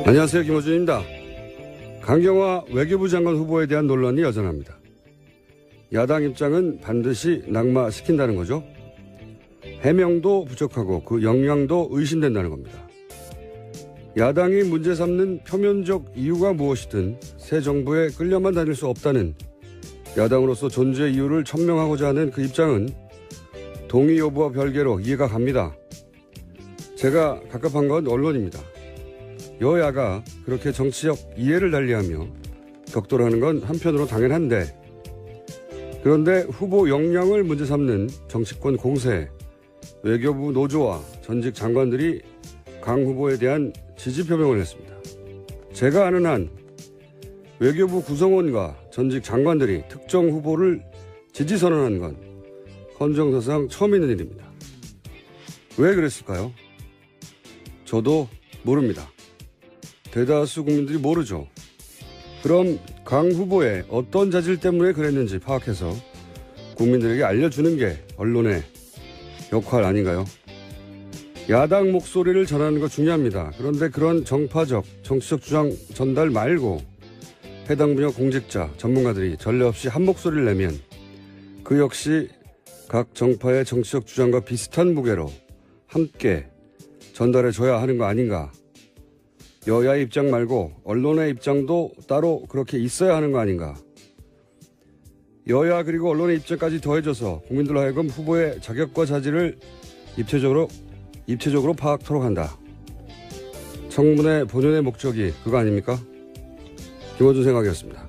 안녕하세요, 김호준입니다. 강경화 외교부 장관 후보에 대한 논란이 여전합니다. 야당 입장은 반드시 낙마시킨다는 거죠. 해명도 부족하고 그 역량도 의심된다는 겁니다. 야당이 문제 삼는 표면적 이유가 무엇이든 새 정부에 끌려만 다닐 수 없다는 야당으로서 존재 이유를 천명하고자 하는 그 입장은 동의 여부와 별개로 이해가 갑니다. 제가 갑갑한 건 언론입니다. 여야가 그렇게 정치적 이해를 달리하며 격돌하는 건 한편으로 당연한데, 그런데 후보 역량을 문제 삼는 정치권 공세, 외교부 노조와 전직 장관들이 강 후보에 대한 지지 표명을 했습니다. 제가 아는 한 외교부 구성원과 전직 장관들이 특정 후보를 지지 선언한 건 헌정사상 처음 있는 일입니다. 왜 그랬을까요? 저도 모릅니다. 대다수 국민들이 모르죠. 그럼 강 후보의 어떤 자질 때문에 그랬는지 파악해서 국민들에게 알려주는 게 언론의 역할 아닌가요? 야당 목소리를 전하는 거 중요합니다. 그런데 그런 정파적, 정치적 주장 전달 말고 해당 분야 공직자, 전문가들이 전례 없이 한 목소리를 내면 그 역시 각 정파의 정치적 주장과 비슷한 무게로 함께 전달해줘야 하는 거 아닌가. 여야의 입장 말고 언론의 입장도 따로 그렇게 있어야 하는 거 아닌가. 여야 그리고 언론의 입장까지 더해져서 국민들로 하여금 후보의 자격과 자질을 입체적으로 파악토록 한다. 청문회 본연의 목적이 그거 아닙니까? 김호준 생각이었습니다.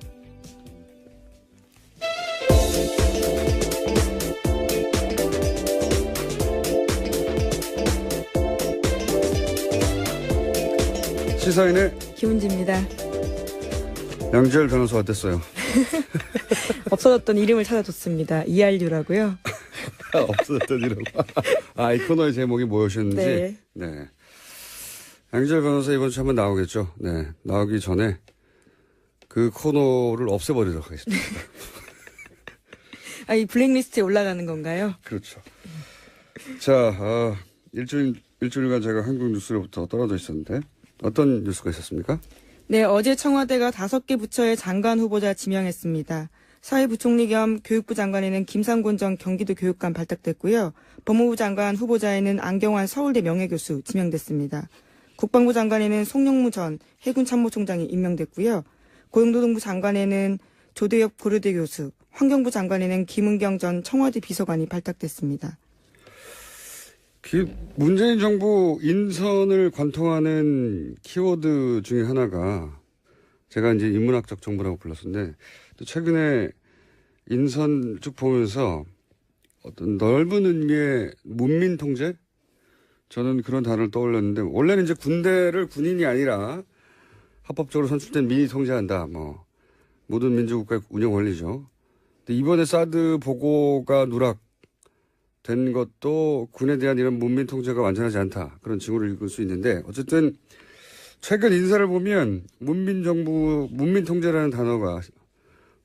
시사인의 김은지입니다. 양지열 변호사 어땠어요? 없어졌던 이름을 찾아줬습니다. 이알류라고요. 없어졌던 이름. 아, 이 코너의 제목이 뭐였는지. 네. 양지열 변호사 이번 주 한번 나오겠죠. 네. 나오기 전에 그 코너를 없애버리도록 하겠습니다. 아, 이 블랙리스트에 올라가는 건가요? 그렇죠. 자, 일주일간 제가 한국 뉴스로부터 떨어져 있었는데 어떤 뉴스가 있었습니까? 네, 어제 청와대가 5개 부처의 장관 후보자 지명했습니다. 사회부총리 겸 교육부 장관에는 김상곤 전 경기도 교육감 발탁됐고요. 법무부 장관 후보자에는 안경환 서울대 명예교수 지명됐습니다. 국방부 장관에는 송영무 전 해군참모총장이 임명됐고요. 고용노동부 장관에는 조대엽 고려대 교수, 환경부 장관에는 김은경 전 청와대 비서관이 발탁됐습니다. 문재인 정부 인선을 관통하는 키워드 중에 하나가 제가 이제 인문학적 정보라고 불렀었는데, 또 최근에 인선 쭉 보면서 어떤 넓은 의미의 문민 통제? 저는 그런 단어를 떠올렸는데, 원래는 이제 군대를 군인이 아니라 합법적으로 선출된 민이 통제한다. 뭐 모든 민주국가의 운영 원리죠. 근데 이번에 사드 보고가 누락된 것도 군에 대한 이런 문민 통제가 완전하지 않다. 그런 징후를 읽을 수 있는데, 어쨌든 최근 인사를 보면 문민 통제라는 단어가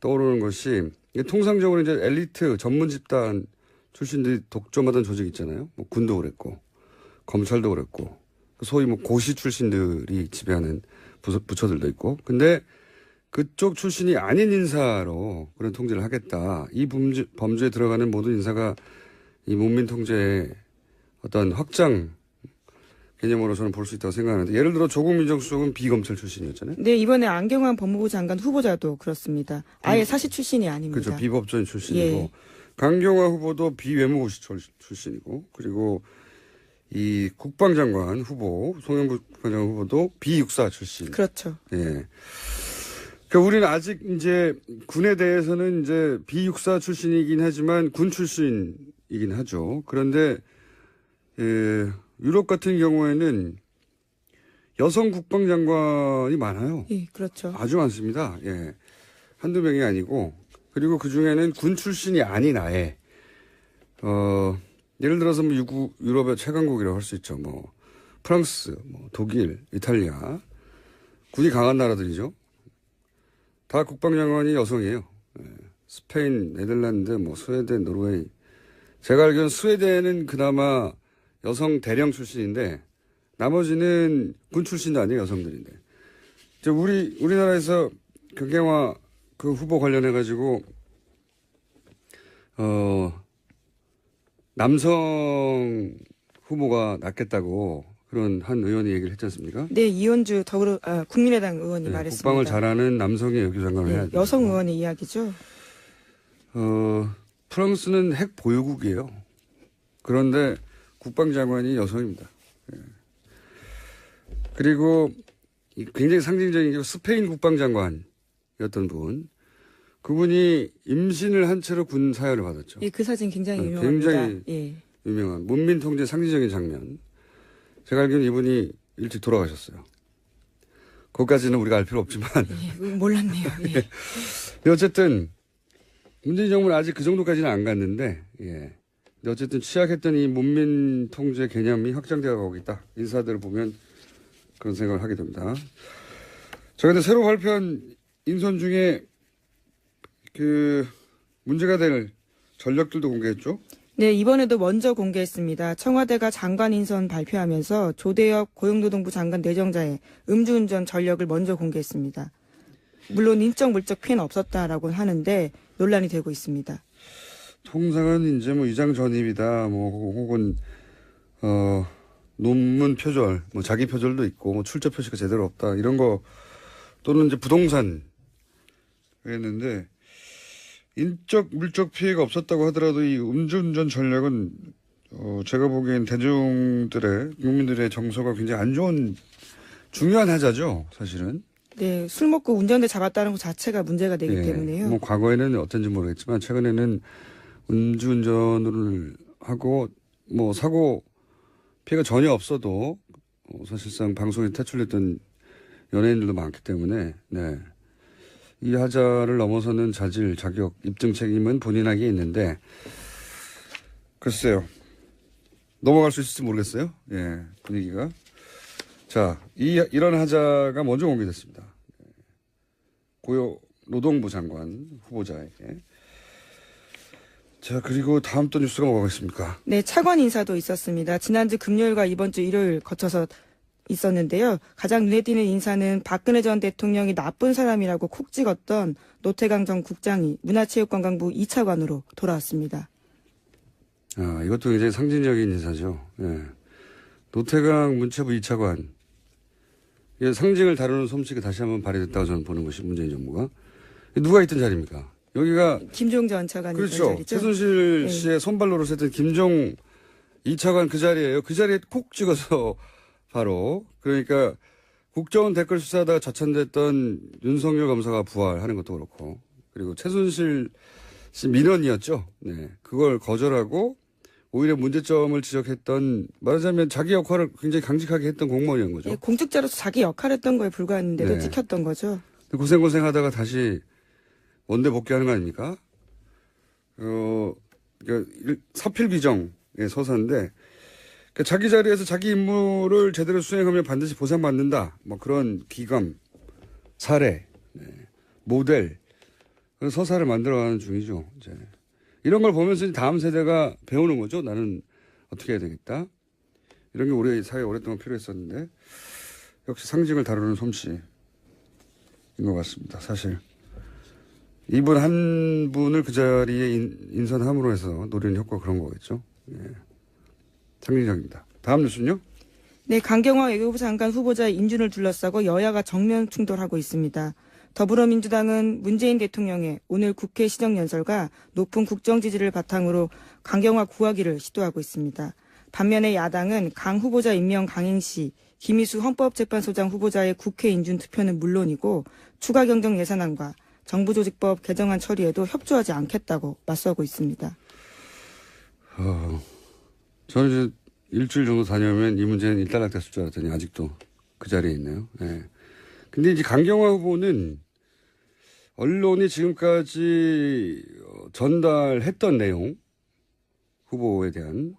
떠오르는 것이, 통상적으로 이제 엘리트 전문 집단 출신들이 독점하던 조직 있잖아요. 뭐 군도 그랬고 검찰도 그랬고 소위 뭐 고시 출신들이 지배하는 부처들도 있고. 근데 그쪽 출신이 아닌 인사로 그런 통제를 하겠다. 이 범주에 들어가는 모든 인사가 이 문민 통제의 어떤 확장 개념으로 저는 볼 수 있다고 생각하는데, 예를 들어 조국 민정수석은 비검찰 출신이었잖아요. 네, 이번에 안경환 법무부 장관 후보자도 그렇습니다. 아예 사시 출신이 아닙니다. 그렇죠. 비법조인 출신이고. 예. 강경화 후보도 비외무고시 출신이고, 그리고 이 국방장관 후보, 송영무 국방장관 후보도 비육사 출신. 그렇죠. 예. 그러니까 우리는 아직 이제 군에 대해서는 이제 비육사 출신이긴 하지만 군 출신이긴 하죠. 그런데, 유럽 같은 경우에는 여성 국방장관이 많아요. 예, 그렇죠. 아주 많습니다. 예. 한두 명이 아니고, 그리고 그 중에는 군 출신이 아닌 아예, 예를 들어서 뭐 유럽의 최강국이라고 할 수 있죠. 뭐, 프랑스, 뭐, 독일, 이탈리아. 군이 강한 나라들이죠. 다 국방장관이 여성이에요. 예. 스페인, 네덜란드, 뭐, 스웨덴, 노르웨이. 제가 알기로는 스웨덴은 그나마 여성 대령 출신인데, 나머지는 군 출신도 아니에요, 여성들인데. 우리나라에서 강경화 그 후보 관련해가지고, 남성 후보가 낫겠다고 그런 한 의원이 얘기를 했지 않습니까? 네, 이현주 국민의당 의원이 말했습니다. 국방을 잘하는 남성이 외교장관을 해야 돼요. 여성 의원의 이야기죠. 프랑스는 핵 보유국이에요. 그런데 국방장관이 여성입니다. 예. 그리고 굉장히 상징적인 게 스페인 국방장관이었던 분. 그분이 임신을 한 채로 군 사열을 받았죠. 예, 그 사진 굉장히 유명합니다. 굉장히 예. 유명한 문민 통제 상징적인 장면. 제가 알기로는 이분이 일찍 돌아가셨어요. 그것까지는 우리가 알 필요 없지만. 예, 몰랐네요. 예. 어쨌든 문재인 정부는 아직 그 정도까지는 안 갔는데, 예. 어쨌든 취약했던 이 문민 통제 개념이 확장되어 가고 있다. 인사들을 보면 그런 생각을 하게 됩니다. 자, 근데 새로 발표한 인선 중에 그 문제가 될 전력들도 공개했죠? 네, 이번에도 먼저 공개했습니다. 청와대가 장관 인선 발표하면서 조대엽 고용노동부 장관 내정자의 음주운전 전력을 먼저 공개했습니다. 물론 인적 물적 피해는 없었다라고 하는데 논란이 되고 있습니다. 통상은 이제 뭐 위장 전입이다, 뭐 혹은 논문 표절, 뭐 자기 표절도 있고, 뭐 출처 표시가 제대로 없다 이런 거 또는 이제 부동산 그랬는데 인적 물적 피해가 없었다고 하더라도 이 음주운전 전략은 제가 보기엔 국민들의 정서가 굉장히 안 좋은 중요한 하자죠, 사실은. 네, 술 먹고 운전대 잡았다는 것 자체가 문제가 되기 때문에요. 뭐 과거에는 어떤지 모르겠지만 최근에는 음주운전을 하고 뭐 사고 피해가 전혀 없어도 사실상 방송에 퇴출됐던 연예인들도 많기 때문에 네. 이 하자를 넘어서는 자질, 자격, 입증 책임은 본인에게 있는데 글쎄요. 넘어갈 수 있을지 모르겠어요. 예, 분위기가. 자, 이런 하자가 먼저 공개됐습니다. 노동부 장관 후보자에게. 자, 그리고 다음 또 뉴스가 뭐가 있습니까? 네, 차관 인사도 있었습니다. 지난주 금요일과 이번 주 일요일 거쳐서 있었는데요. 가장 눈에 띄는 인사는 박근혜 전 대통령이 나쁜 사람이라고 콕 찍었던 노태강 전 국장이 문화체육관광부 2차관으로 돌아왔습니다. 이것도 굉장히 상징적인 인사죠. 예. 노태강 문체부 2차관. 이게 상징을 다루는 솜씨가 다시 한번 발휘됐다고 저는 보는 것이 문재인 정부가. 누가 있던 자리입니까? 여기가. 김종 전 차관이 있던 그렇죠. 자리죠. 최순실 씨의 손발로로 했던 김종 2차관 그 자리예요. 그 자리에 콕 찍어서 바로. 그러니까 국정원 댓글 수사하다가 좌천됐던 윤석열 검사가 부활하는 것도 그렇고. 그리고 최순실 씨 민원이었죠. 네. 그걸 거절하고 오히려 문제점을 지적했던 말하자면 자기 역할을 굉장히 강직하게 했던 공무원이었던 거죠. 네, 공직자로서 자기 역할을 했던 거에 불과했는데도 네. 찍혔던 거죠. 고생하다가 다시 원대 복귀하는 거 아닙니까? 그러니까 사필 규정의 서사인데 그러니까 자기 자리에서 자기 임무를 제대로 수행하면 반드시 보상받는다. 뭐 그런 기감, 사례, 네. 모델 그런 서사를 만들어가는 중이죠. 이제. 이런 걸 보면서 다음 세대가 배우는 거죠. 나는 어떻게 해야 되겠다. 이런 게 우리 사회에 오랫동안 필요했었는데 역시 상징을 다루는 솜씨인 것 같습니다. 사실 이분 한 분을 그 자리에 인선함으로 해서 노리는 효과가 그런 거겠죠. 예. 상징적입니다. 다음 뉴스는요? 네, 강경화 외교부 장관 후보자의 인준을 둘러싸고 여야가 정면 충돌하고 있습니다. 더불어민주당은 문재인 대통령의 오늘 국회 시정연설과 높은 국정 지지를 바탕으로 강경화 구하기를 시도하고 있습니다. 반면에 야당은 강 후보자 임명 강행시, 김희수 헌법재판소장 후보자의 국회 인준 투표는 물론이고 추가 경정 예산안과 정부조직법 개정안 처리에도 협조하지 않겠다고 맞서고 있습니다. 저는 이제 일주일 정도 다녀오면 이 문제는 일단락됐을 줄 알았더니 아직도 그 자리에 있네요. 예. 근데 이제 강경화 후보는 언론이 지금까지 전달했던 내용, 후보에 대한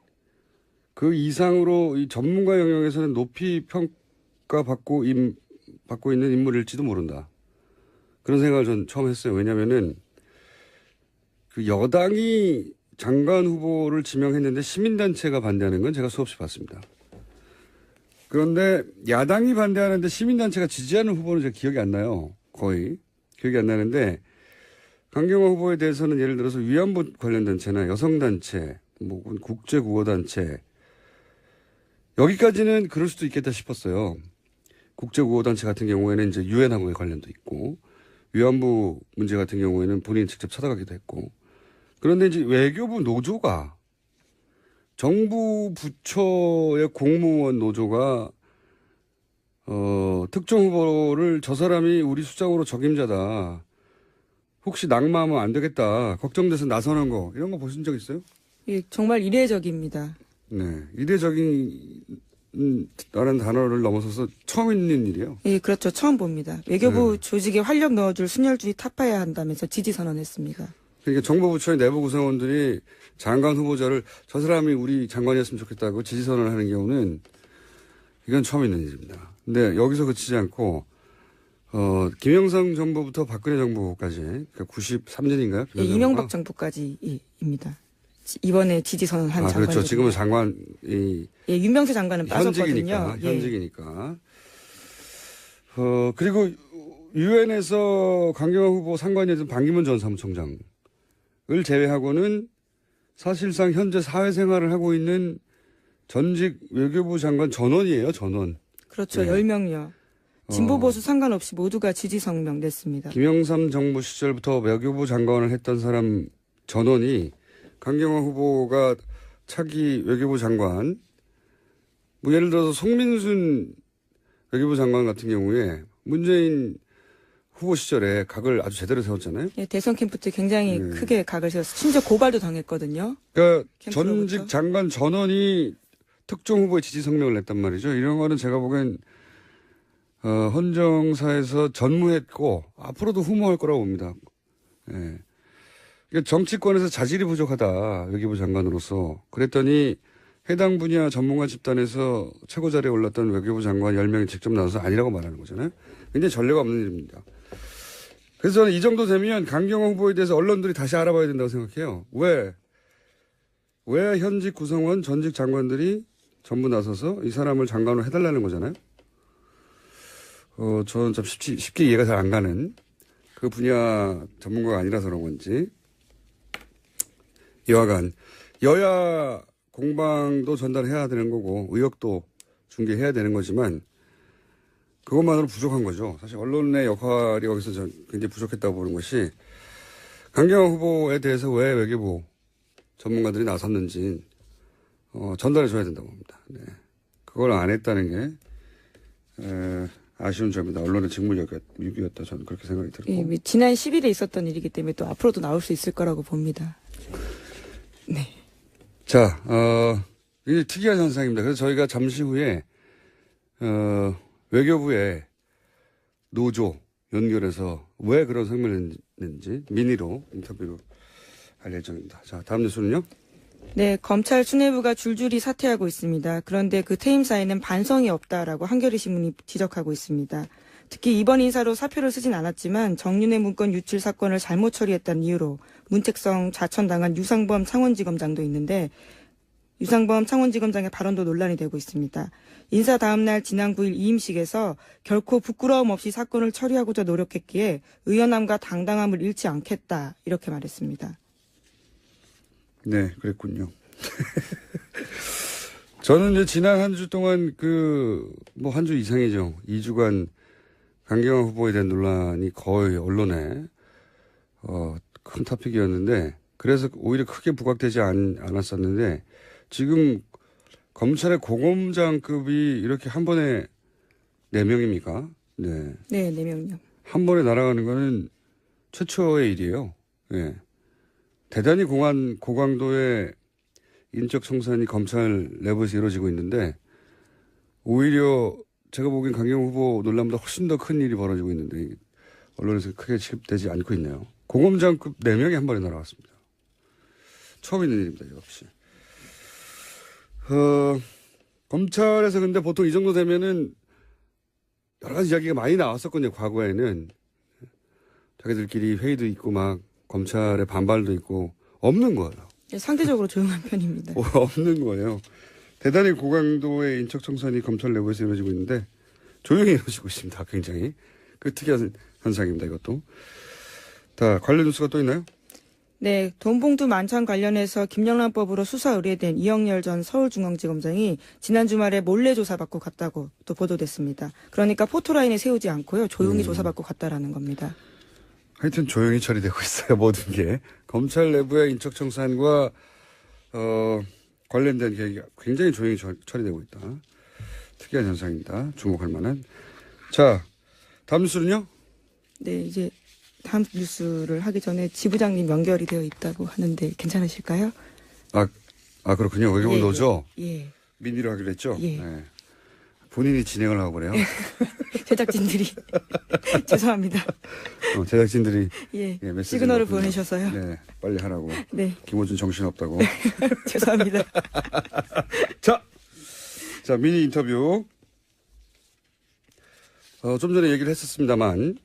그 이상으로 이 전문가 영역에서는 높이 평가받고 있는 인물일지도 모른다. 그런 생각을 전 처음 했어요. 왜냐면은 그 여당이 장관 후보를 지명했는데 시민단체가 반대하는 건 제가 수없이 봤습니다. 그런데 야당이 반대하는데 시민단체가 지지하는 후보는 제가 기억이 안 나요. 거의. 기억이 안 나는데 강경화 후보에 대해서는 예를 들어서 위안부 관련 단체나 여성단체, 뭐 국제구호단체 여기까지는 그럴 수도 있겠다 싶었어요. 국제구호단체 같은 경우에는 이제 유엔하고의 관련도 있고 위안부 문제 같은 경우에는 본인이 직접 찾아가기도 했고 그런데 이제 외교부 노조가 정부 부처의 공무원 노조가 특정 후보를 저 사람이 우리 수장으로 적임자다. 혹시 낙마하면 안 되겠다. 걱정돼서 나서는 거 이런 거 보신 적 있어요? 예, 정말 이례적입니다. 네, 이례적인 라는 단어를 넘어서서 처음 있는 일이에요. 예, 그렇죠. 처음 봅니다. 외교부 조직에 활력 넣어줄 순혈주의 타파해야 한다면서 지지 선언했습니다. 그러니까 정부 부처의 내부 구성원들이 장관 후보자를 저 사람이 우리 장관이었으면 좋겠다고 지지 선언을 하는 경우는 이건 처음 있는 일입니다. 근데 여기서 그치지 않고 김영삼 정부부터 박근혜 정부까지 그러니까 93년인가요? 예, 이명박 정부까지입니다. 이번에 지지 선언한 장관. 그렇죠. 지금은 장관이 예, 윤명세 장관은 빠졌거든요. 현직이니까. 그리고 유엔에서 강경화 후보 상관이었던 반기문 전 사무총장을 제외하고는 사실상 현재 사회생활을 하고 있는 전직 외교부 장관 전원이에요. 전원. 그렇죠. 네. 10명이요. 진보 보수 상관없이 모두가 지지 성명 냈습니다. 김영삼 정부 시절부터 외교부 장관을 했던 사람 전원이 강경화 후보가 차기 외교부 장관, 뭐 예를 들어서 송민순 외교부 장관 같은 경우에 문재인 후보 시절에 각을 아주 제대로 세웠잖아요. 예, 대선 캠프 때 굉장히 크게 각을 세웠어요. 심지어 고발도 당했거든요. 그러니까 캠프로부터. 전직 장관 전원이 특정 후보의 지지 성명을 냈단 말이죠. 이런 거는 제가 보기엔 헌정사에서 전무했고 앞으로도 후무할 거라고 봅니다. 예. 그러니까 정치권에서 자질이 부족하다. 외교부 장관으로서. 그랬더니 해당 분야 전문가 집단에서 최고 자리에 올랐던 외교부 장관 10명이 직접 나와서 아니라고 말하는 거잖아요. 굉장히 전례가 없는 일입니다. 그래서 저는 이 정도 되면 강경화 후보에 대해서 언론들이 다시 알아봐야 된다고 생각해요. 왜 현직 구성원 전직 장관들이 전부 나서서 이 사람을 장관으로 해달라는 거잖아요. 저는 좀 쉽게 이해가 잘 안 가는 그 분야 전문가가 아니라서 그런 건지. 여하간 여야 공방도 전달해야 되는 거고 의혹도 중개해야 되는 거지만 그것만으로 부족한 거죠. 사실 언론의 역할이 여기서 굉장히 부족했다고 보는 것이 강경화 후보에 대해서 왜 외교부 전문가들이 나섰는지 전달해 줘야 된다고 봅니다. 네. 그걸 안 했다는 게 아쉬운 점이다. 언론의 직무유기였다. 저는 그렇게 생각이 들고. 예, 지난 10일에 있었던 일이기 때문에 또 앞으로도 나올 수 있을 거라고 봅니다. 네. 자, 굉장히 특이한 현상입니다. 그래서 저희가 잠시 후에 외교부의 노조 연결해서 왜 그런 성명을 냈는지 민의로 인터뷰로 할 예정입니다. 자, 다음 뉴스는요? 네, 검찰 수뇌부가 줄줄이 사퇴하고 있습니다. 그런데 그 퇴임사에는 반성이 없다라고 한겨레 신문이 지적하고 있습니다. 특히 이번 인사로 사표를 쓰진 않았지만 정윤회 문건 유출 사건을 잘못 처리했다는 이유로 문책성 자천당한 유상범 창원지검장도 있는데 유상범 창원지검장의 발언도 논란이 되고 있습니다. 인사 다음 날 지난 9일 이임식에서 결코 부끄러움 없이 사건을 처리하고자 노력했기에 의연함과 당당함을 잃지 않겠다 이렇게 말했습니다. 네, 그랬군요. 저는 이제 지난 한 주 동안 뭐 한 주 이상이죠. 2주간 강경화 후보에 대한 논란이 거의 언론에 큰 토픽이었는데 그래서 오히려 크게 부각되지 않았었는데 지금 검찰의 고검장급이 이렇게 한 번에 4명입니까? 네. 네, 4명이요. 한 번에 날아가는 거는 최초의 일이에요. 네. 대단히 고강도의 인적 청산이 검찰 내부에서 이루어지고 있는데 오히려 제가 보기엔 강경화 후보 논란보다 훨씬 더 큰 일이 벌어지고 있는데 언론에서 크게 취급되지 않고 있네요. 고검장급 4명이 한 번에 날아갔습니다. 처음 있는 일입니다. 이거 없이. 검찰에서 근데 보통 이 정도 되면은 여러 가지 이야기가 많이 나왔었거든요. 과거에는. 자기들끼리 회의도 있고 막 검찰의 반발도 있고 없는 거예요. 네, 상대적으로 조용한 편입니다. 없는 거예요. 대단히 고강도의 인적 청산이 검찰 내부에서 이루어지고 있는데 조용히 이루어지고 있습니다. 굉장히 그 특이한 현상입니다. 이것도. 자, 관련 뉴스가 또 있나요? 네, 돈봉투 만찬 관련해서 김영란법으로 수사 의뢰된 이영렬 전 서울중앙지검장이 지난 주말에 몰래 조사받고 갔다고 또 보도됐습니다. 그러니까 포토라인에 세우지 않고요. 조용히 조사받고 갔다라는 겁니다. 하여튼 조용히 처리되고 있어요. 모든 게. 검찰 내부의 인적청산과 관련된 계획이 굉장히 조용히 처리되고 있다. 특이한 현상입니다. 주목할 만한. 자, 다음 뉴스는요? 네, 이제 다음 뉴스를 하기 전에 지부장님 연결이 되어 있다고 하는데 괜찮으실까요? 그렇군요. 외교부 노조? 예. 민의로 하기로 했죠? 예. 네. 본인이 진행을 하고 그래요? 제작진들이. 죄송합니다. 제작진들이. 예. 메시지를 시그널을 넣었군요. 보내셔서요. 네. 빨리 하라고. 네. 김호준 정신없다고. 죄송합니다. 자, 미니 인터뷰. 좀 전에 얘기를 했었습니다만,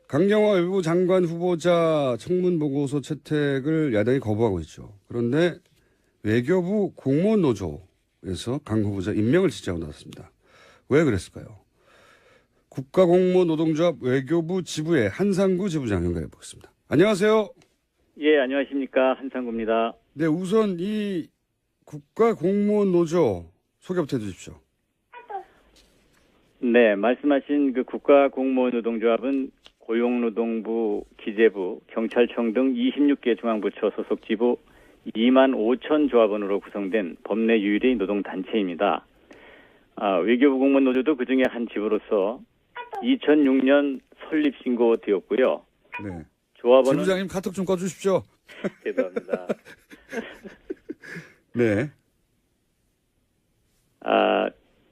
강경화 외교부 장관 후보자 청문 보고서 채택을 야당이 거부하고 있죠. 그런데 외교부 공무원 노조에서 강 후보자 임명을 지지하고 나왔습니다. 왜 그랬을까요? 국가공무원 노동조합 외교부 지부의 한상구 지부장 연결해 보겠습니다. 안녕하세요. 예, 안녕하십니까. 한상구입니다. 네, 우선 이 국가공무원 노조 소개부터 해주십시오. 네, 말씀하신 그 국가공무원노동조합은 고용노동부, 기재부, 경찰청 등 26개 중앙부처 소속 지부 2만 5천 조합원으로 구성된 법내 유일의 노동단체입니다. 외교부 공무원노조도 그중에 한 지부로서 2006년 설립 신고되었고요. 네. 조합원은 지부장님 카톡 좀 꺼주십시오. 죄송합니다. 네.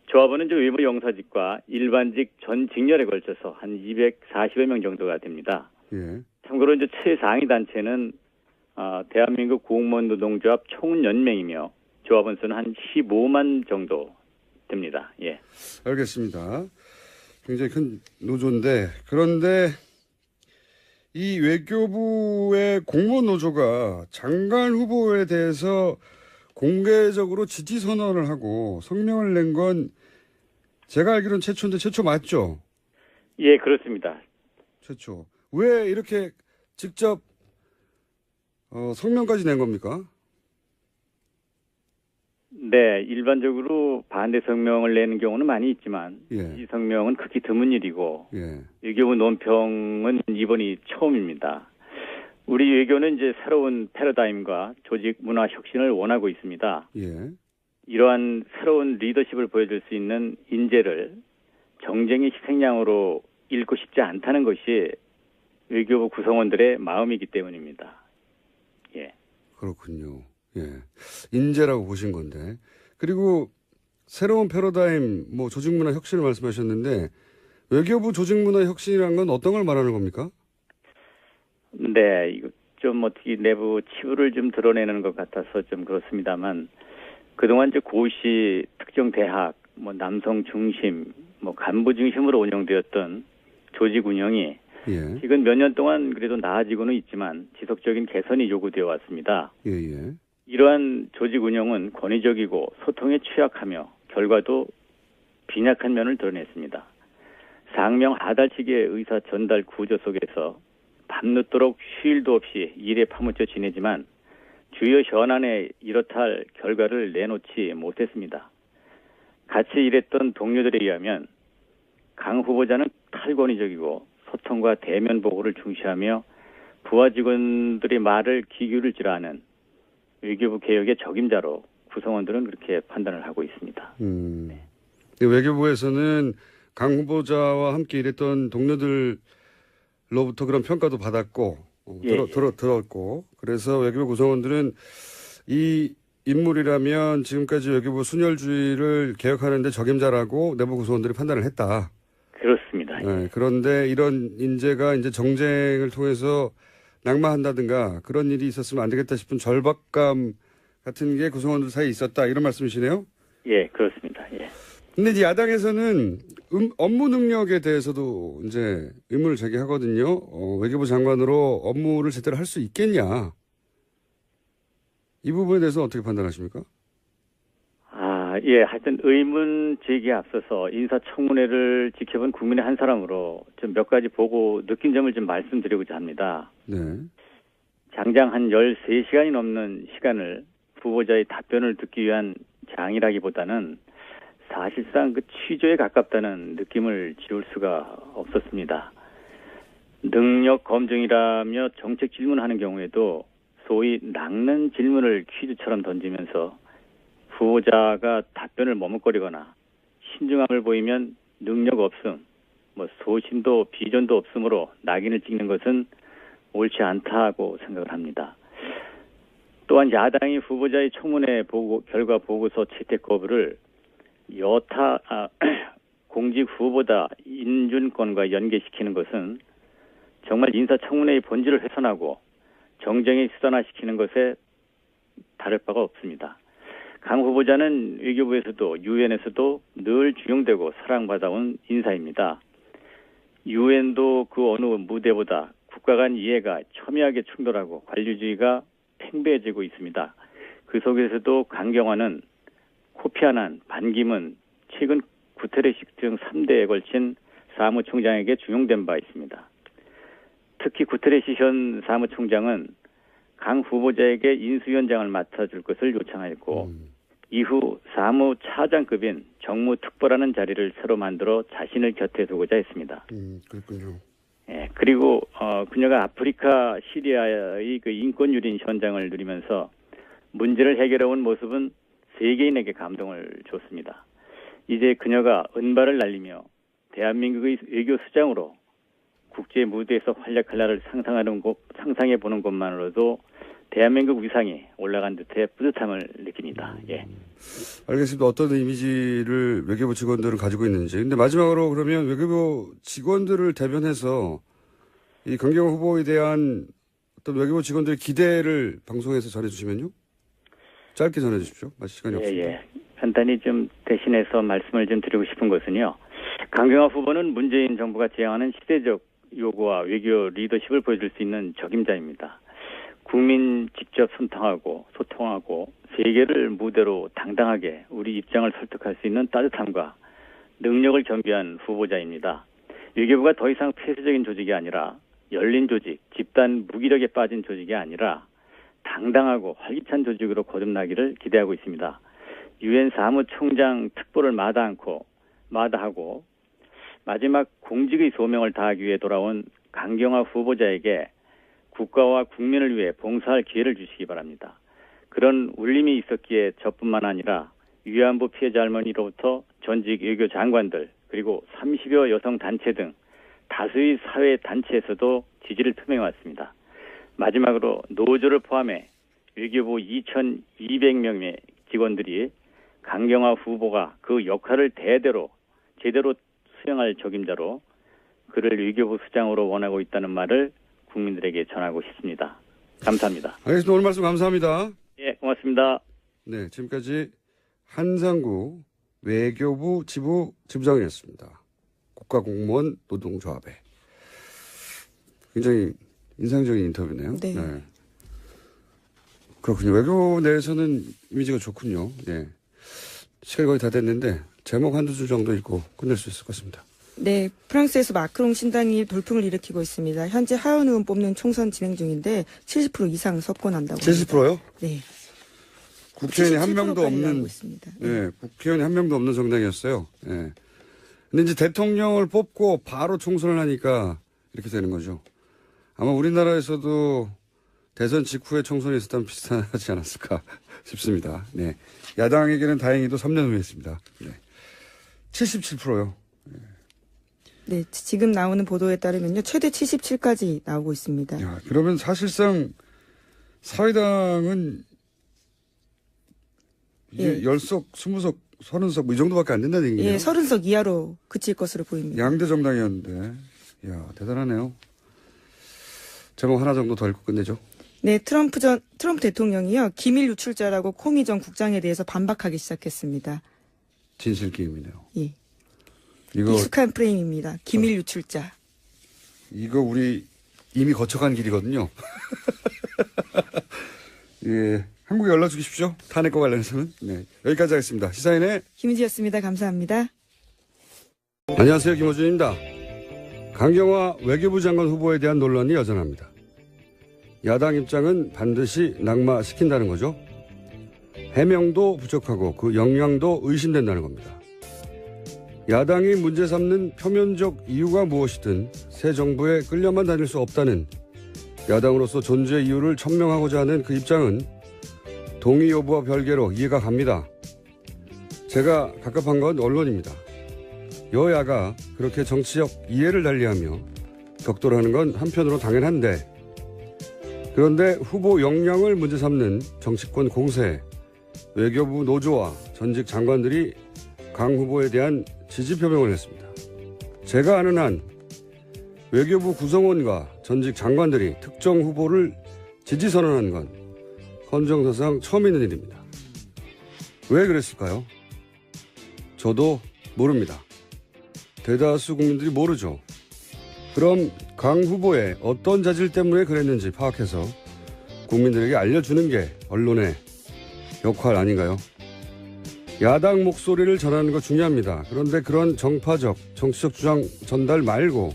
조합원은 외부 영사직과 일반직 전 직렬에 걸쳐서 한 240여 명 정도가 됩니다. 예. 참고로 이제 최상위 단체는 대한민국 공무원 노동조합 총연맹이며 조합원 수는 한 15만 정도 됩니다. 예. 알겠습니다. 굉장히 큰 노조인데, 그런데 이 외교부의 공무원 노조가 장관 후보에 대해서 공개적으로 지지 선언을 하고 성명을 낸 건 제가 알기로는 최초인데 최초 맞죠? 예, 그렇습니다. 최초. 왜 이렇게 직접 성명까지 낸 겁니까? 네, 일반적으로 반대 성명을 내는 경우는 많이 있지만 예. 이 성명은 극히 드문 일이고 예. 외교부 논평은 이번이 처음입니다. 우리 외교는 이제 새로운 패러다임과 조직 문화 혁신을 원하고 있습니다. 예. 이러한 새로운 리더십을 보여줄 수 있는 인재를 정쟁의 희생양으로 잃고 싶지 않다는 것이 외교부 구성원들의 마음이기 때문입니다. 예. 그렇군요. 예. 인재라고 보신 건데. 그리고 새로운 패러다임, 조직 문화 혁신을 말씀하셨는데 외교부 조직 문화 혁신이란 건 어떤 걸 말하는 겁니까? 네, 이거 좀 어떻게 내부 치부를 좀 드러내는 것 같아서 좀 그렇습니다만 그동안 이제 고시 특정 대학, 남성 중심, 간부 중심으로 운영되었던 조직 운영이 예. 지금 몇 년 동안 그래도 나아지고는 있지만 지속적인 개선이 요구되어 왔습니다. 예, 예. 이러한 조직 운영은 권위적이고 소통에 취약하며 결과도 빈약한 면을 드러냈습니다. 상명 하달치기의 의사 전달 구조 속에서 밤늦도록 휴일도 없이 일에 파묻혀 지내지만 주요 현안에 이렇다 할 결과를 내놓지 못했습니다. 같이 일했던 동료들에 의하면 강 후보자는 탈권위적이고 소통과 대면 보고를 중시하며 부하 직원들의 말을 귀 기울이지 않은 외교부 개혁의 적임자로 구성원들은 그렇게 판단을 하고 있습니다. 네. 외교부에서는 강 후보자와 함께 일했던 동료들로부터 그런 평가도 받았고 들었고 그래서 외교부 구성원들은 이 인물이라면 지금까지 외교부 순혈주의를 개혁하는데 적임자라고 내부 구성원들이 판단을 했다. 그렇습니다. 네, 그런데 이런 인재가 이제 정쟁을 통해서 낙마한다든가 그런 일이 있었으면 안 되겠다 싶은 절박감 같은 게 구성원들 사이에 있었다. 이런 말씀이시네요? 예, 그렇습니다. 예. 근데 이제 야당에서는 업무 능력에 대해서도 이제 의문을 제기하거든요. 외교부 장관으로 업무를 제대로 할 수 있겠냐. 이 부분에 대해서 어떻게 판단하십니까? 예, 하여튼 의문 제기에 앞서서 인사청문회를 지켜본 국민의 한 사람으로 좀 몇 가지 보고 느낀 점을 좀 말씀드리고자 합니다. 네. 장장 한 13시간이 넘는 시간을 후보자의 답변을 듣기 위한 장이라기보다는 사실상 그 취조에 가깝다는 느낌을 지울 수가 없었습니다. 능력 검증이라며 정책 질문하는 경우에도 소위 낚는 질문을 퀴즈처럼 던지면서 후보자가 답변을 머뭇거리거나 신중함을 보이면 능력 없음, 소신도 비전도 없으므로 낙인을 찍는 것은 옳지 않다고 생각을 합니다. 또한 야당이 후보자의 청문회 결과 보고서 채택 거부를 공직 후보자 인준권과 연계시키는 것은 정말 인사청문회의 본질을 훼손하고 정쟁의 수단화시키는 것에 다를 바가 없습니다. 강 후보자는 외교부에서도 유엔에서도 늘 중용되고 사랑받아온 인사입니다. 유엔도 그 어느 무대보다 국가 간 이해가 첨예하게 충돌하고 관료주의가 팽배해지고 있습니다. 그 속에서도 강경화는 코피 아난, 반기문, 최근 구테레스 등 3대에 걸친 사무총장에게 중용된 바 있습니다. 특히 구테레스 현 사무총장은 강 후보자에게 인수위원장을 맡아줄 것을 요청하였고 이후 사무차장급인 정무특보라는 자리를 새로 만들어 자신을 곁에 두고자 했습니다. 그렇군요. 예, 그리고 그녀가 아프리카 시리아의 그 인권 유린 현장을 누리면서 문제를 해결해온 모습은 세계인에게 감동을 줬습니다. 이제 그녀가 은발을 날리며 대한민국의 외교 수장으로 국제 무대에서 활약할 날을 상상해 보는 것만으로도 대한민국 위상이 올라간 듯해 뿌듯함을 느낍니다. 예. 알겠습니다. 어떤 이미지를 외교부 직원들은 가지고 있는지. 근데 마지막으로 그러면 외교부 직원들을 대변해서 이 강경화 후보에 대한 어떤 외교부 직원들의 기대를 방송에서 전해주시면요. 짧게 전해주십시오. 시간이 없습니다. 예. 간단히 좀 대신해서 말씀을 좀 드리고 싶은 것은요. 강경화 후보는 문재인 정부가 지향하는 시대적 요구와 외교 리더십을 보여줄 수 있는 적임자입니다. 국민 직접 소통하고 세계를 무대로 당당하게 우리 입장을 설득할 수 있는 따뜻함과 능력을 겸비한 후보자입니다. 외교부가 더 이상 폐쇄적인 조직이 아니라 열린 조직, 집단 무기력에 빠진 조직이 아니라 당당하고 활기찬 조직으로 거듭나기를 기대하고 있습니다. 유엔 사무총장 특보를 마다하고 마지막 공직의 소명을 다하기 위해 돌아온 강경화 후보자에게 국가와 국민을 위해 봉사할 기회를 주시기 바랍니다. 그런 울림이 있었기에 저뿐만 아니라 위안부 피해자 할머니로부터 전직 외교 장관들 그리고 30여 여성 단체 등 다수의 사회 단체에서도 지지를 표명해왔습니다. 마지막으로 노조를 포함해 외교부 2,200명의 직원들이 강경화 후보가 그 역할을 제대로 수행할 적임자로 그를 외교부 수장으로 원하고 있다는 말을 국민들에게 전하고 싶습니다. 감사합니다. 알겠습니다. 오늘 말씀 감사합니다. 예, 고맙습니다. 네, 지금까지 한상구 외교부 지부장이었습니다. 국가공무원 노동조합회. 굉장히 인상적인 인터뷰네요. 네. 그렇군요. 외교 내에서는 이미지가 좋군요. 네. 시간이 거의 다 됐는데 제목 한두 줄 정도 읽고 끝낼 수 있을 것 같습니다. 네, 프랑스에서 마크롱 신당이 돌풍을 일으키고 있습니다. 현재 하원 의원 뽑는 총선 진행 중인데 70% 이상 석권한다고. 70%요? 네. 국회의원이 한 명도 없는 있습니다. 네, 국회의원이 한 명도 없는 정당이었어요. 네. 근데 이제 대통령을 뽑고 바로 총선을 하니까 이렇게 되는 거죠. 아마 우리나라에서도 대선 직후에 총선이 있었다면 비슷하지 않았을까 싶습니다. 네. 야당에게는 다행히도 3년 후에 했습니다. 네. 77%요. 네, 지금 나오는 보도에 따르면요, 최대 77까지 나오고 있습니다. 야, 그러면 사실상 사회당은 이게 10석, 20석, 30석 이 정도밖에 안 된다는 얘기예요. 예, 30석 이하로 그칠 것으로 보입니다. 양대 정당이었는데, 대단하네요. 제목 하나 정도 더 읽고 끝내죠. 네, 트럼프 대통령이요, 기밀 유출자라고 코미 전 국장에 대해서 반박하기 시작했습니다. 진실 게임이네요. 예. 이거 익숙한 프레임입니다. 기밀 유출자. 이거 우리 이미 거쳐간 길이거든요. 예. 한국에 연락 주십시오. 탄핵과 관련해서는. 네. 여기까지 하겠습니다. 시사인의 김은지였습니다. 감사합니다. 안녕하세요. 김호준입니다. 강경화 외교부 장관 후보에 대한 논란이 여전합니다. 야당 입장은 반드시 낙마시킨다는 거죠. 해명도 부족하고 그 역량도 의심된다는 겁니다. 야당이 문제 삼는 표면적 이유가 무엇이든 새 정부에 끌려만 다닐 수 없다는 야당으로서 존재 이유를 천명하고자 하는 그 입장은 동의 여부와 별개로 이해가 갑니다. 제가 갑갑한 건 언론입니다. 여야가 그렇게 정치적 이해를 달리하며 격돌하는 건 한편으로 당연한데, 그런데 후보 역량을 문제 삼는 정치권 공세, 외교부 노조와 전직 장관들이 강 후보에 대한 지지 표명을 했습니다. 제가 아는 한 외교부 구성원과 전직 장관들이 특정 후보를 지지 선언한 건 헌정사상 처음 있는 일입니다. 왜 그랬을까요? 저도 모릅니다. 대다수 국민들이 모르죠. 그럼 강 후보의 어떤 자질 때문에 그랬는지 파악해서 국민들에게 알려주는 게 언론의 역할 아닌가요? 야당 목소리를 전하는 거 중요합니다. 그런데 그런 정파적, 정치적 주장 전달 말고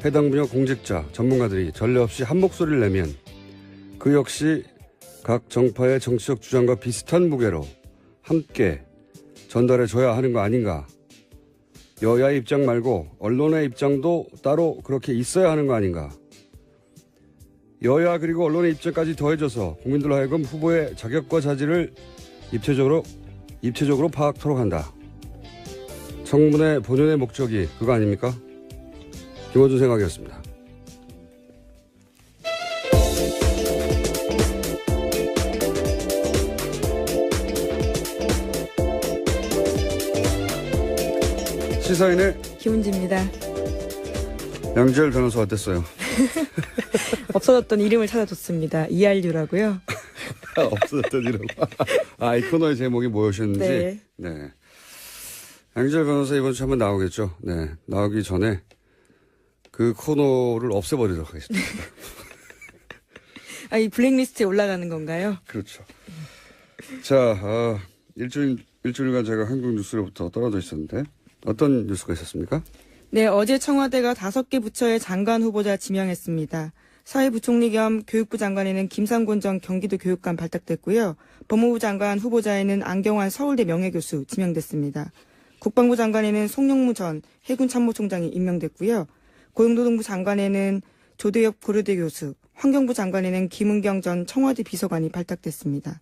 해당 분야 공직자, 전문가들이 전례 없이 한 목소리를 내면 그 역시 각 정파의 정치적 주장과 비슷한 무게로 함께 전달해줘야 하는 거 아닌가. 여야의 입장 말고 언론의 입장도 따로 그렇게 있어야 하는 거 아닌가. 여야 그리고 언론의 입장까지 더해져서 국민들로 하여금 후보의 자격과 자질을 입체적으로 파악토록 한다. 청문회 본연의 목적이 그거 아닙니까? 김어준 생각이었습니다. 시사인의 김은지입니다. 양지열 변호사 어땠어요? 없어졌던 이름을 찾아줬습니다. 이알류라고요. 없어졌던 이름. 아, 이 코너의 제목이 뭐였는지. 네. 양지열 변호사 이번 주 한번 나오겠죠. 네. 나오기 전에 그 코너를 없애버리도록 하겠습니다. 이 블랙리스트에 올라가는 건가요? 그렇죠. 자, 일주일간 제가 한국 뉴스로부터 떨어져 있었는데 어떤 뉴스가 있었습니까? 네, 어제 청와대가 5개 부처의 장관 후보자 지명했습니다. 사회부총리 겸 교육부 장관에는 김상곤 전 경기도 교육감 발탁됐고요. 법무부 장관 후보자에는 안경환 서울대 명예교수 지명됐습니다. 국방부 장관에는 송영무 전 해군참모총장이 임명됐고요. 고용노동부 장관에는 조대엽 고려대 교수, 환경부 장관에는 김은경 전 청와대 비서관이 발탁됐습니다.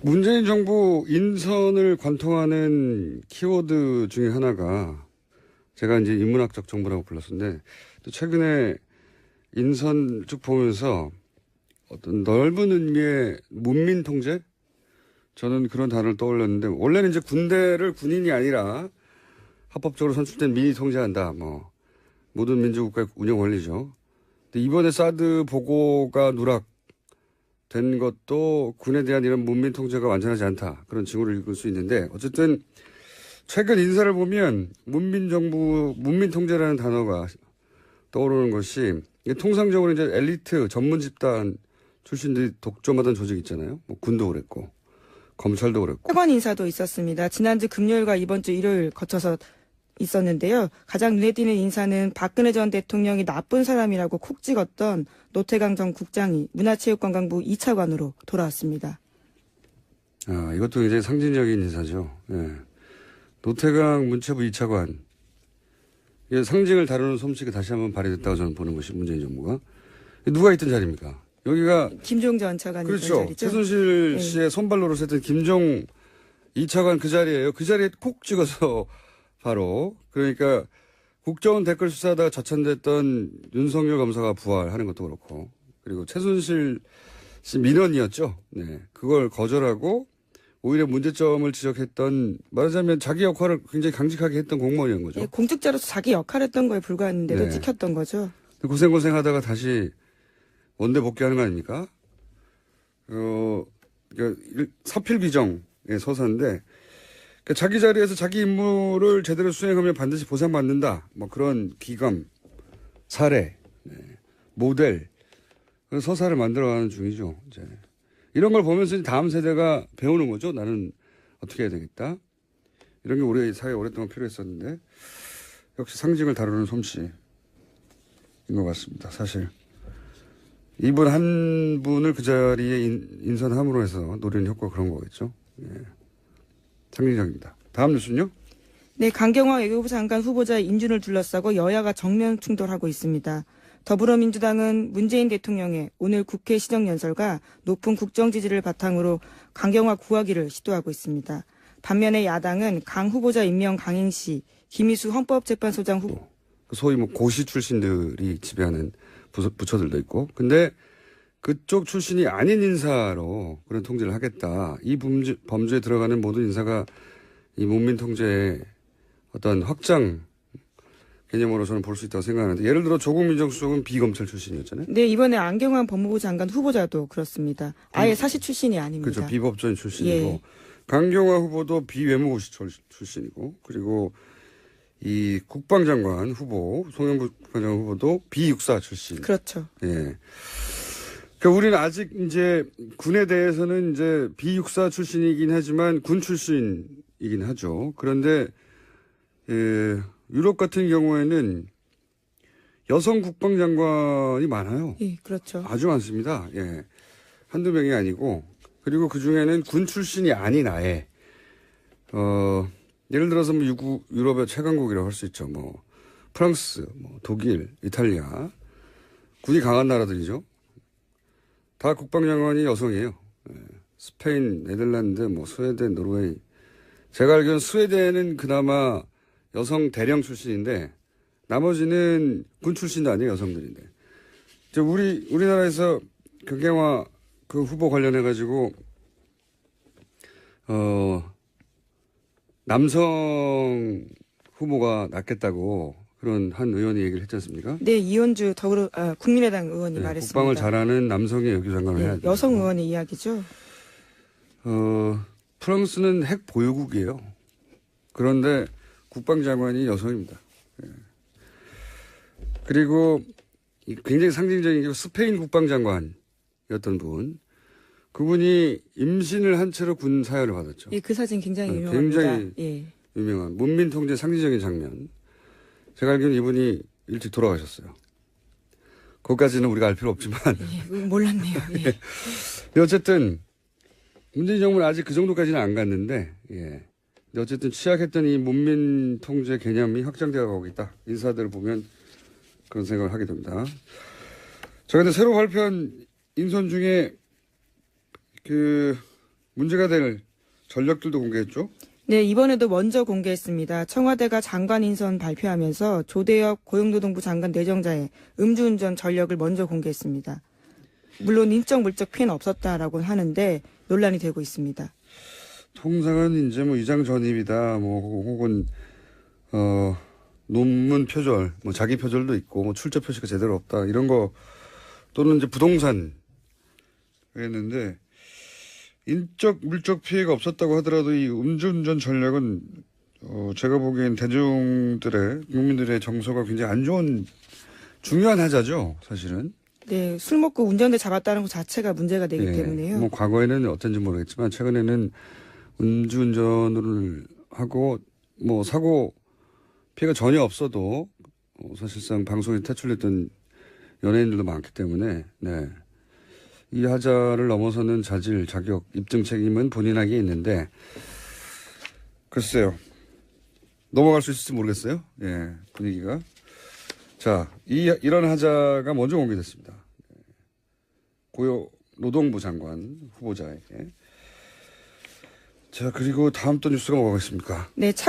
문재인 정부 인선을 관통하는 키워드 중에 하나가 제가 이제 인문학적 정보라고 불렀었는데 또 최근에 인선 쭉 보면서 어떤 넓은 의미의 문민 통제? 저는 그런 단어를 떠올렸는데 원래는 이제 군대를 군인이 아니라 합법적으로 선출된 민이 통제한다. 뭐 모든 민주국가의 운영 원리죠. 근데 이번에 사드 보고가 누락된 것도 군에 대한 이런 문민 통제가 완전하지 않다. 그런 징후를 읽을 수 있는데 어쨌든 최근 인사를 보면 문민 정부, 문민 통제라는 단어가 떠오르는 것이 통상적으로 이제 엘리트 전문 집단 출신들이 독점하던 조직 있잖아요. 뭐 군도 그랬고 검찰도 그랬고. 차관 인사도 있었습니다. 지난주 금요일과 이번 주 일요일 거쳐서 있었는데요. 가장 눈에 띄는 인사는 박근혜 전 대통령이 나쁜 사람이라고 콕 찍었던 노태강 전 국장이 문화체육관광부 2차관으로 돌아왔습니다. 이것도 굉장히 상징적인 인사죠. 예. 노태강 문체부 2차관. 이게 상징을 다루는 솜씨가 다시 한번 발휘됐다고 저는 보는 것이 문재인 정부가. 누가 있던 자리입니까? 여기가. 김종 전 차관이 있던 그렇죠. 자리죠. 최순실 씨의 손발로로 했던 김종 2차관 그 자리예요. 그 자리에 콕 찍어서 바로. 그러니까 국정원 댓글 수사하다가 좌천됐던 윤석열 검사가 부활하는 것도 그렇고. 그리고 최순실 씨 민원이었죠. 네. 그걸 거절하고 오히려 문제점을 지적했던 말하자면 자기 역할을 굉장히 강직하게 했던 공무원이었던 거죠. 네, 공직자로서 자기 역할을 했던 거에 불과했는데도 네. 찍혔던 거죠. 고생하다가 다시 원대 복귀하는 거 아닙니까? 그러니까 사필 규정의 서사인데 그러니까 자기 자리에서 자기 임무를 제대로 수행하면 반드시 보상받는다. 뭐 그런 기감, 사례, 네, 모델 그래서 서사를 만들어가는 중이죠. 이제 이런 걸 보면서 다음 세대가 배우는 거죠. 나는 어떻게 해야 되겠다. 이런 게 우리 사회에 오랫동안 필요했었는데 역시 상징을 다루는 솜씨인 것 같습니다. 사실 이분 한 분을 그 자리에 인선함으로 해서 노리는 효과가 그런 거겠죠. 예. 상징적입니다. 다음 뉴스는요? 네, 강경화 외교부 장관 후보자 인준을 둘러싸고 여야가 정면 충돌하고 있습니다. 더불어민주당은 문재인 대통령의 오늘 국회 시정연설과 높은 국정 지지를 바탕으로 강경화 구하기를 시도하고 있습니다. 반면에 야당은 강 후보자 임명 강행시, 김희수 헌법재판소장 후보, 소위 뭐 고시 출신들이 지배하는 부처들도 있고, 근데 그쪽 출신이 아닌 인사로 그런 통제를 하겠다. 이 범주에 들어가는 모든 인사가 이 문민 통제의 어떤 확장 개념으로 저는 볼 수 있다고 생각하는데, 예를 들어 조국 민정수석은 비검찰 출신이었잖아요. 네, 이번에 안경환 법무부 장관 후보자도 그렇습니다. 아예 사시 출신이 아닙니다. 그렇죠. 비법조인 출신이고, 예. 강경화 후보도 비외무고시 출신이고, 그리고 이 국방장관 후보, 송영구 국방장관 후보도 비육사 출신. 그렇죠. 예. 그러니까 우리는 아직 이제 군에 대해서는 이제 비육사 출신이긴 하지만 군 출신이긴 하죠. 그런데 예, 유럽 같은 경우에는 여성 국방장관이 많아요. 예, 그렇죠. 아주 많습니다. 예. 한두 명이 아니고, 그리고 그 중에는 군 출신이 아닌 아예, 예를 들어서 뭐 유럽의 최강국이라고 할 수 있죠. 뭐, 프랑스, 뭐, 독일, 이탈리아. 군이 강한 나라들이죠. 다 국방장관이 여성이에요. 예. 스페인, 네덜란드, 뭐, 스웨덴, 노르웨이. 제가 알기로는 스웨덴은 그나마 여성 대령 출신인데, 나머지는 군 출신도 아니에요, 여성들인데. 이제 우리나라에서 강경화 그 후보 관련해가지고, 남성 후보가 낫겠다고 그런 한 의원이 얘기를 했지 않습니까? 네, 이현주 국민의당 의원이 말했습니다. 국방을 잘하는 남성이 외교장관을 해야 돼요. 여성 의원의 이야기죠. 프랑스는 핵 보유국이에요. 그런데 국방장관이 여성입니다. 예. 그리고 굉장히 상징적인 게 스페인 국방장관이었던 분. 그분이 임신을 한 채로 군 사열을 받았죠. 예, 그 사진 굉장히 네, 유명합니다. 굉장히 예. 유명한 문민 통제 상징적인 장면. 제가 알기로는 이분이 일찍 돌아가셨어요. 그것까지는 우리가 알 필요 없지만. 예, 몰랐네요. 예. 어쨌든 문재인 정부는 아직 그 정도까지는 안 갔는데, 예. 어쨌든 취약했던 이 문민 통제 개념이 확장되어 가고 있다. 인사들을 보면 그런 생각을 하게 됩니다. 자, 근데 새로 발표한 인선 중에 그 문제가 될 전력들도 공개했죠? 네, 이번에도 먼저 공개했습니다. 청와대가 장관 인선 발표하면서 조대엽 고용노동부 장관 내정자의 음주운전 전력을 먼저 공개했습니다. 물론 인적 물적 피해는 없었다라고 하는데 논란이 되고 있습니다. 통상은 이제 뭐 위장 전입이다, 뭐 혹은 논문 표절, 뭐 자기 표절도 있고, 뭐 출처 표시가 제대로 없다 이런 거, 또는 이제 부동산 그랬는데, 인적 물적 피해가 없었다고 하더라도 이 음주운전 전략은 제가 보기엔 대중들의 국민들의 정서가 굉장히 안 좋은 중요한 하자죠, 사실은. 네, 술 먹고 운전대 잡았다는 것 자체가 문제가 되기 때문에요. 뭐 과거에는 어떤지 모르겠지만 최근에는 음주운전을 하고 뭐 사고 피해가 전혀 없어도 사실상 방송에 퇴출됐던 연예인들도 많기 때문에, 네. 이 하자를 넘어서는 자질, 자격, 입증 책임은 본인에게 있는데, 글쎄요. 넘어갈 수 있을지 모르겠어요. 예, 분위기가. 자, 이런 하자가 먼저 공개됐습니다. 노동부 장관 후보자에게. 자, 그리고 다음 또 뉴스가 뭐가 있습니까? 네,